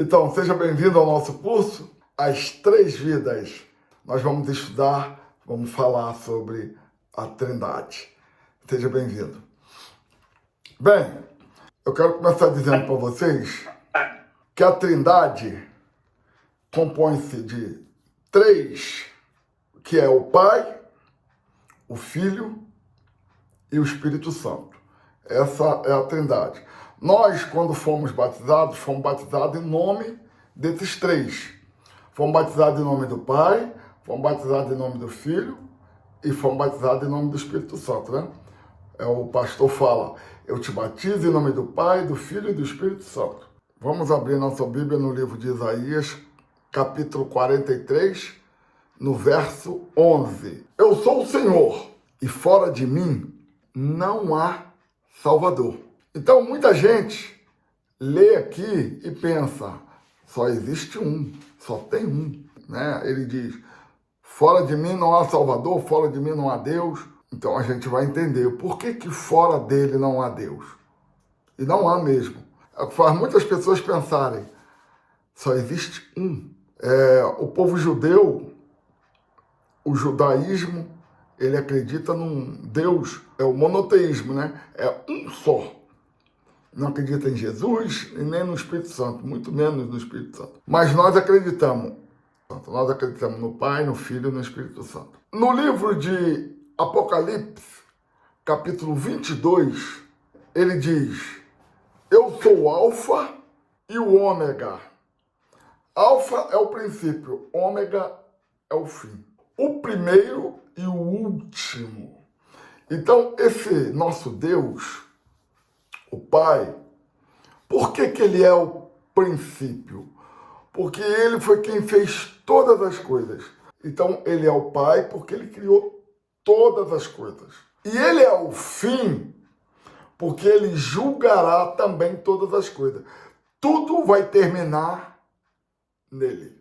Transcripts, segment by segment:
Então, seja bem-vindo ao nosso curso, As Três Vidas. Nós vamos estudar, vamos falar sobre a Trindade. Seja bem-vindo. Bem, eu quero começar dizendo para vocês que a Trindade compõe-se de três, que é o Pai, o Filho e o Espírito Santo. Essa é a Trindade. Nós, quando fomos batizados em nome desses três. Fomos batizados em nome do Pai, fomos batizados em nome do Filho e fomos batizados em nome do Espírito Santo, né? O pastor fala, eu te batizo em nome do Pai, do Filho e do Espírito Santo. Vamos abrir nossa Bíblia no livro de Isaías, capítulo 43, no verso 11. Eu sou o Senhor, e fora de mim não há Salvador. Então, muita gente lê aqui e pensa, só existe um, só tem um, né? Ele diz, fora de mim não há Salvador, fora de mim não há Deus. Então, a gente vai entender por que fora dele não há Deus. E não há mesmo. É o que faz muitas pessoas pensarem, só existe um. O povo judeu, o judaísmo, ele acredita num Deus, é o monoteísmo, né? É um só. Não acredita em Jesus e nem no Espírito Santo, muito menos no Espírito Santo. Mas nós acreditamos no Pai, no Filho e no Espírito Santo. No livro de Apocalipse, capítulo 22, ele diz, eu sou o Alfa e o Ômega. Alfa é o princípio, Ômega é o fim. O primeiro e o último. Então, esse nosso Deus, o Pai, por que ele é o princípio? Porque ele foi quem fez todas as coisas. Então, ele é o Pai porque ele criou todas as coisas. E ele é o fim porque ele julgará também todas as coisas. Tudo vai terminar nele.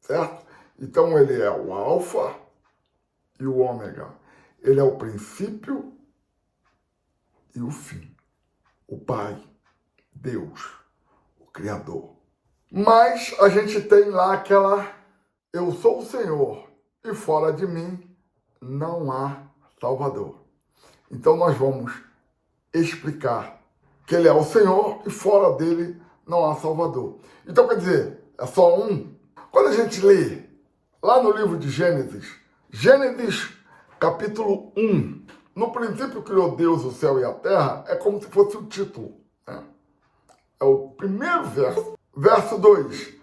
Certo? Então, ele é o Alfa e o Ômega. Ele é o princípio e o fim. O Pai, Deus, o Criador. Mas a gente tem lá aquela, eu sou o Senhor e fora de mim não há Salvador. Então nós vamos explicar que ele é o Senhor e fora dele não há Salvador. Então quer dizer, é só um. Quando a gente lê lá no livro de Gênesis capítulo 1, no princípio criou Deus o céu e a terra, é como se fosse o título, né? É o primeiro verso. Verso 2.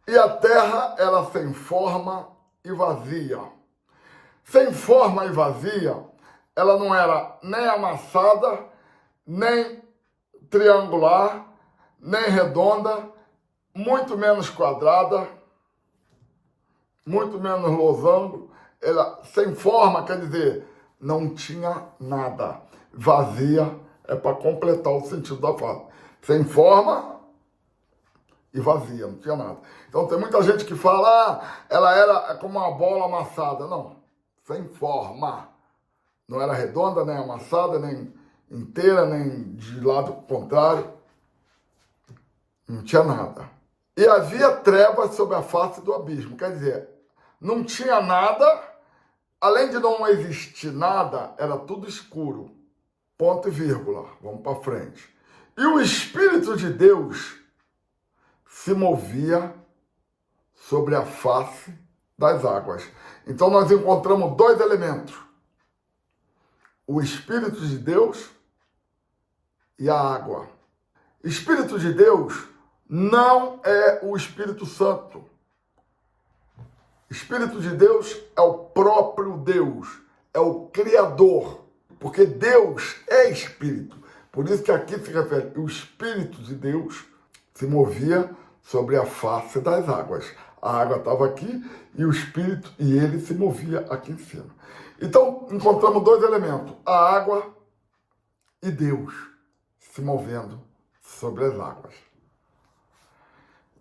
E a terra era sem forma e vazia. Sem forma e vazia, ela não era nem amassada, nem triangular, nem redonda, muito menos quadrada, muito menos losango. Ela, sem forma, quer dizer, não tinha nada. Vazia é para completar o sentido da frase. Sem forma e vazia, não tinha nada. Então tem muita gente que fala, ela era como uma bola amassada. Não, sem forma. Não era redonda, nem amassada, nem inteira, nem de lado contrário. Não tinha nada. E havia trevas sobre a face do abismo. Quer dizer, não tinha nada, além de não existir nada, era tudo escuro. Ponto e vírgula. Vamos para frente. E o Espírito de Deus se movia sobre a face das águas. Então nós encontramos dois elementos. O Espírito de Deus e a água. Espírito de Deus não é o Espírito Santo. Espírito de Deus é o próprio Deus, é o Criador, porque Deus é Espírito. Por isso que aqui se refere, o Espírito de Deus se movia sobre a face das águas. A água estava aqui e o Espírito, e ele se movia aqui em cima. Então, encontramos dois elementos, a água e Deus se movendo sobre as águas.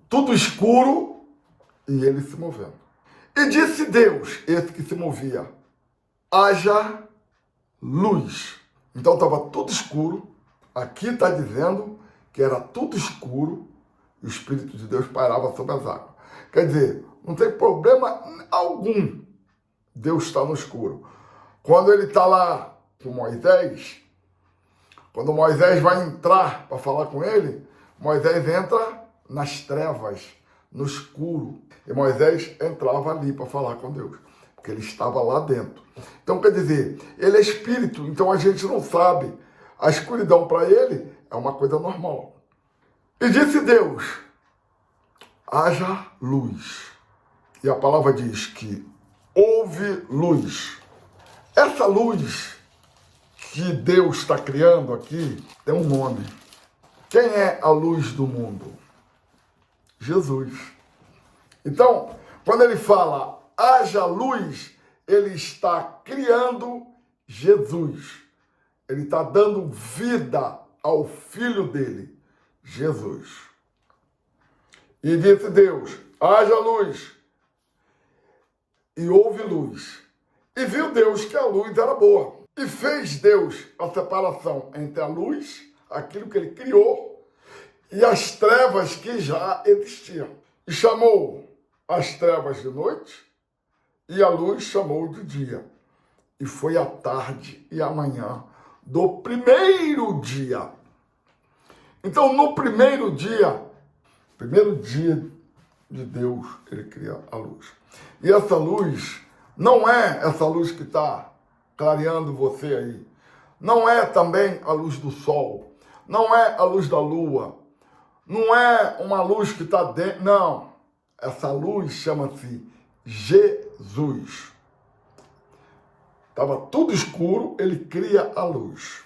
Tudo escuro e ele se movendo. E disse Deus, esse que se movia, haja luz. Então estava tudo escuro. Aqui está dizendo que era tudo escuro o Espírito de Deus pairava sobre as águas. Quer dizer, não tem problema algum Deus estar no escuro. Quando ele está lá com Moisés, quando Moisés vai entrar para falar com ele, Moisés entra nas trevas, no escuro. E Moisés entrava ali para falar com Deus, porque ele estava lá dentro. Então, quer dizer, ele é espírito, então a gente não sabe. A escuridão para ele é uma coisa normal. E disse Deus, haja luz. E a palavra diz que houve luz. Essa luz que Deus está criando aqui tem um nome. Quem é a luz do mundo? Jesus. Então, quando ele fala haja luz, ele está criando Jesus. Ele está dando vida ao filho dele, Jesus. E disse Deus, haja luz. E houve luz. E viu Deus que a luz era boa. E fez Deus a separação entre a luz, aquilo que ele criou, e as trevas que já existiam. E chamou as trevas de noite, e a luz chamou de dia. E foi a tarde e a manhã do primeiro dia. Então, no primeiro dia de Deus, ele cria a luz. E essa luz não é essa luz que está clareando você aí. Não é também a luz do sol. Não é a luz da lua. Não é uma luz que está dentro. Não. Essa luz chama-se Jesus. Estava tudo escuro, ele cria a luz.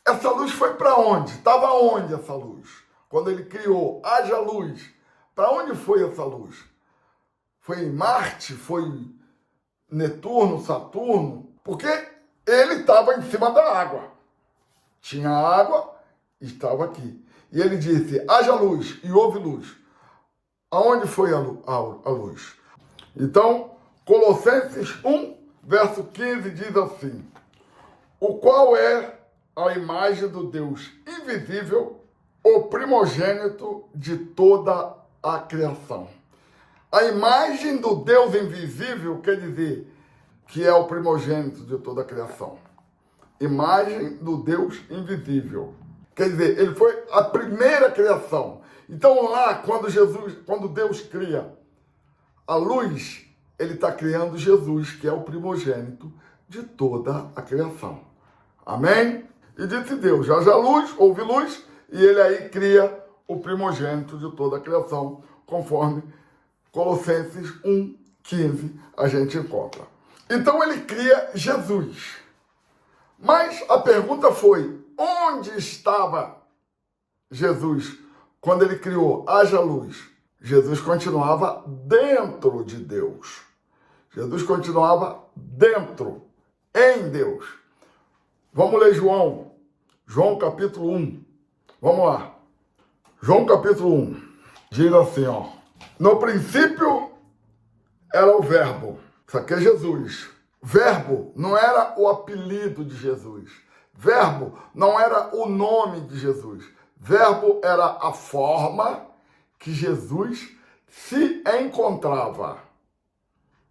Essa luz foi para onde? Estava onde essa luz? Quando ele criou, haja luz. Para onde foi essa luz? Foi em Marte? Foi Netuno, Saturno? Porque ele estava em cima da água. Tinha água e estava aqui. E ele disse, haja luz, e houve luz. Aonde foi a luz? Então, Colossenses 1, verso 15 diz assim, o qual é a imagem do Deus invisível, o primogênito de toda a criação. A imagem do Deus invisível quer dizer que é o primogênito de toda a criação. Imagem do Deus invisível. Quer dizer, ele foi a primeira criação. Então lá, quando Deus cria a luz, ele está criando Jesus, que é o primogênito de toda a criação. Amém? E disse Deus, haja luz, houve luz, e ele aí cria o primogênito de toda a criação, conforme Colossenses 1, 15, a gente encontra. Então ele cria Jesus. Mas a pergunta foi, onde estava Jesus quando ele criou haja luz? Jesus continuava dentro de Deus. Jesus continuava dentro, em Deus. Vamos ler João capítulo 1. Vamos lá. João capítulo 1 diz assim, ó. No princípio era o verbo. Isso aqui é Jesus. Verbo não era o apelido de Jesus. Verbo não era o nome de Jesus. Verbo era a forma que Jesus se encontrava.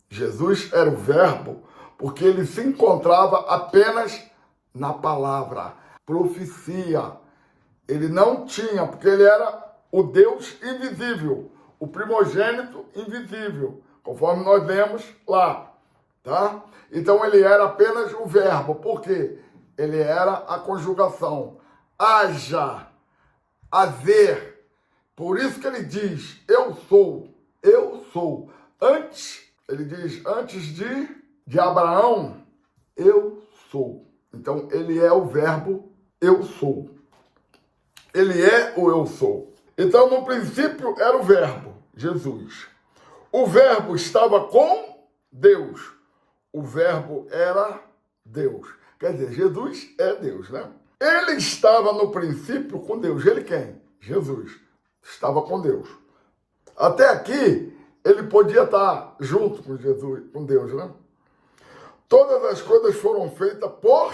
Jesus era o verbo porque ele se encontrava apenas na palavra, profecia. Ele não tinha, porque ele era o Deus invisível, o primogênito invisível, conforme nós lemos lá, tá? Então ele era apenas o verbo, porque ele era a conjugação, haja, haver. Por isso que ele diz, eu sou. Antes, ele diz, antes de Abraão, eu sou. Então ele é o verbo, eu sou. Ele é o eu sou. Então, no princípio, era o verbo, Jesus. O verbo estava com Deus. O verbo era Deus. Quer dizer, Jesus é Deus, né? Ele estava no princípio com Deus. Ele quem? Jesus. Estava com Deus. Até aqui, ele podia estar junto com Jesus, com Deus, né? Todas as coisas foram feitas por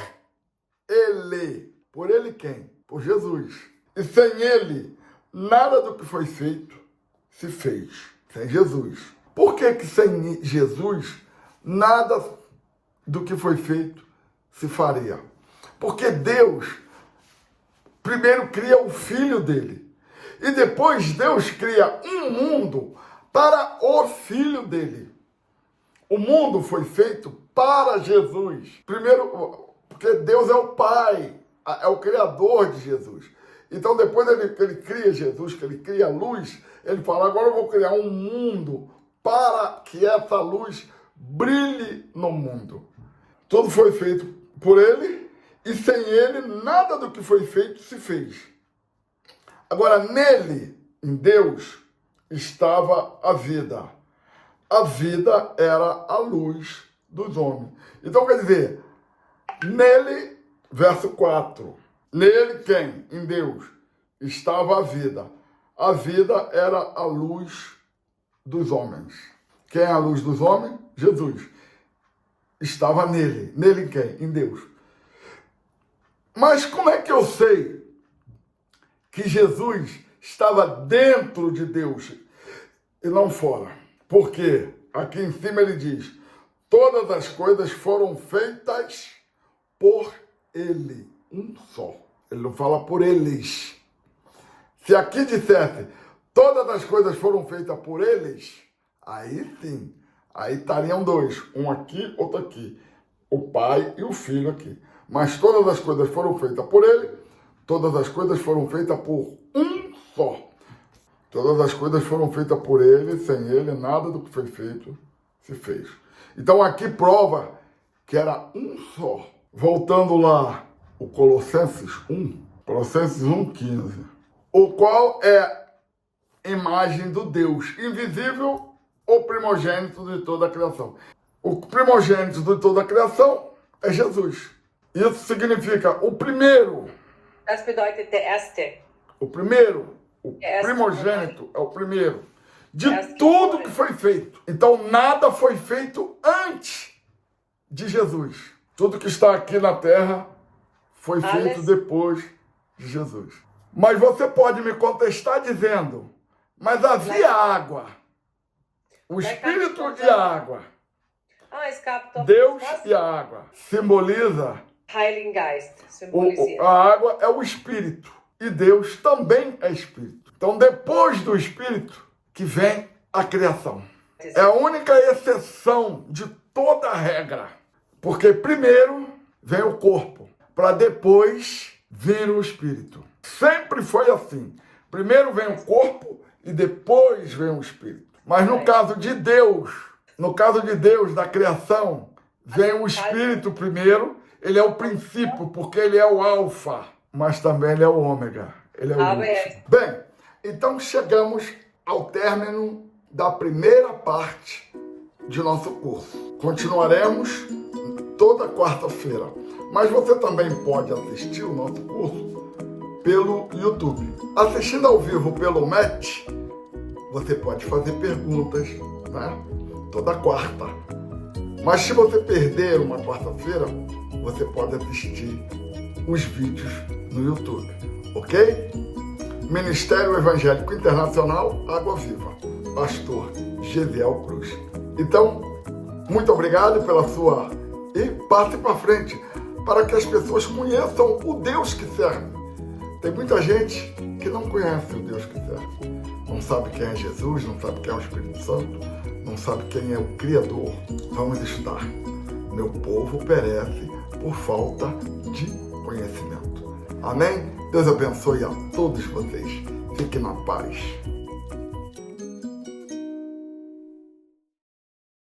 ele. Por ele quem? Por Jesus. E sem ele, nada do que foi feito se fez sem Jesus. Por que que sem Jesus nada do que foi feito se faria? Porque Deus primeiro cria o Filho dele. E depois Deus cria um mundo para o Filho dele. O mundo foi feito para Jesus. Primeiro, porque Deus é o Pai, é o Criador de Jesus. Então, depois que ele cria Jesus, que ele cria a luz, ele fala, agora eu vou criar um mundo para que essa luz brilhe no mundo. Tudo foi feito por ele, e sem ele, nada do que foi feito se fez. Agora, nele, em Deus, estava a vida. A vida era a luz dos homens. Então, quer dizer, nele, verso 4, nele quem? Em Deus, estava a vida. A vida era a luz dos homens. Quem é a luz dos homens? Jesus. Estava nele. Nele quem? Em Deus. Mas como é que eu sei que Jesus estava dentro de Deus e não fora? Porque aqui em cima ele diz, todas as coisas foram feitas por ele, um só. Ele não fala por eles. Se aqui dissesse, todas as coisas foram feitas por eles, aí sim, aí estariam dois, um aqui, outro aqui, o pai e o filho aqui. Mas todas as coisas foram feitas por ele, todas as coisas foram feitas por um só. Todas as coisas foram feitas por ele, sem ele, nada do que foi feito se fez. Então aqui prova que era um só. Voltando lá, o Colossenses 1:15, o qual é imagem do Deus invisível, o primogênito de toda a criação. O primogênito de toda a criação é Jesus. Isso significa o primeiro. Das bedeutet der Erste. O primeiro, o primogênito é o primeiro de tudo que foi feito. Então nada foi feito antes de Jesus. Tudo que está aqui na terra foi feito depois de Jesus. Mas você pode me contestar dizendo, mas havia água, o Espírito e a água. Deus e a água simboliza Heiligen Geist symbolisiert. A água é o Espírito e Deus também é Espírito. Então, depois do Espírito que vem a criação. É a única exceção de toda a regra. Porque primeiro vem o corpo, para depois vir o Espírito. Sempre foi assim. Primeiro vem o corpo e depois vem o Espírito. Mas no caso de Deus, da criação, vem o Espírito primeiro. Ele é o princípio, porque ele é o alfa, mas também ele é o ômega. Ele é o último. Bem, então chegamos ao término da primeira parte de nosso curso. Continuaremos toda quarta-feira, mas você também pode assistir o nosso curso pelo YouTube. Assistindo ao vivo pelo MET, você pode fazer perguntas, né? Toda quarta. Mas se você perder uma quarta-feira, você pode assistir os vídeos no YouTube, ok? Ministério Evangélico Internacional Água Viva, Pastor Gesiel Cruz. Então, muito obrigado pela sua... E passe para frente, para que as pessoas conheçam o Deus que serve. Tem muita gente que não conhece o Deus que serve. Não sabe quem é Jesus, não sabe quem é o Espírito Santo, não sabe quem é o Criador. Vamos estudar. Meu povo perece por falta de conhecimento. Amém? Deus abençoe a todos vocês. Fiquem na paz.